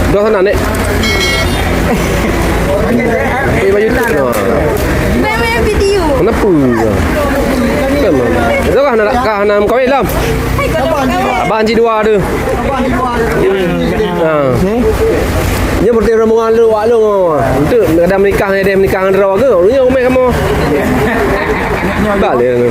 Dah sana nek. Baju tu. Main video. Kenapa? Kenapa? Itu kah nak kau ilam? Abang Haji 2 ada. Ha. Dia berarti rombongan lu wak lu. Untuk ada menikah dengan draw ke? Lu nya umai kamu. Balik tu.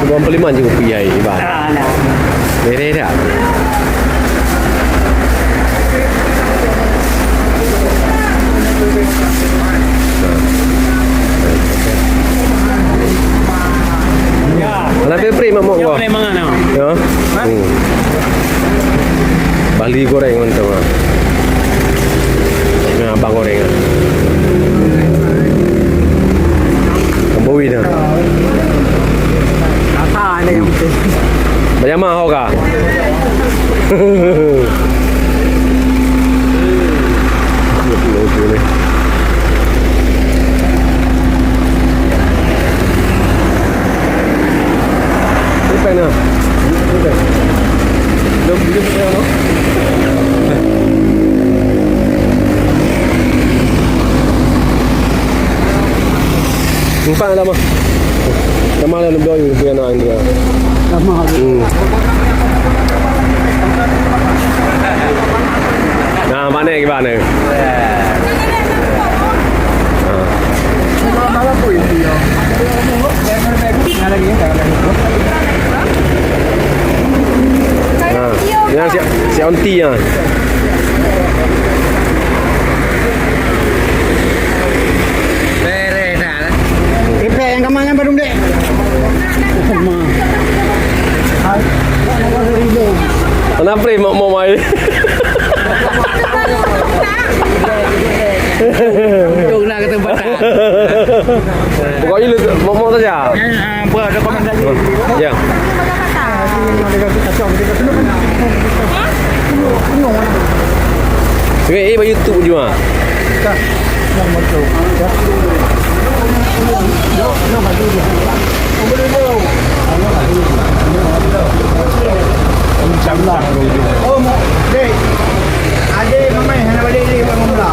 Sebelum peliman je kopi air bang. Beres dah. Mana pepri mak mak gua. Ya. Bali goreng mantap ah. Nah, abang goreng ah. Kambui dah. Apa ni yang penting? Banyak mahal kah? Mana? Belum saya no. Nampak lama. Lama dah lebih dari dia nak dia. Lama. Nah, mana gimana? Malah pun dia. Ada lagi Yang si aunty ah. beres dah. Repair yang kamarnya baru dek. Kenapa ni mau main? Untuk nak ke tempat tak. Pokoknya lu mau saja. Buat rekomendasi. Ya. Baju YouTube juga. Oh, dek. Ada mamai hendak balik ni Pak Mula.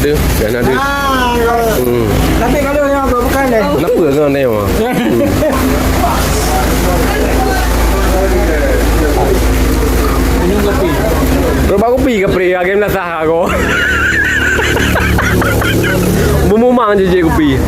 Ada, dan ada. Tapi kalau yang bukan ni. Kenapa kau ni mah? Berapa kopi ke pri? Agak nak sah aku. Bumumang je kopi.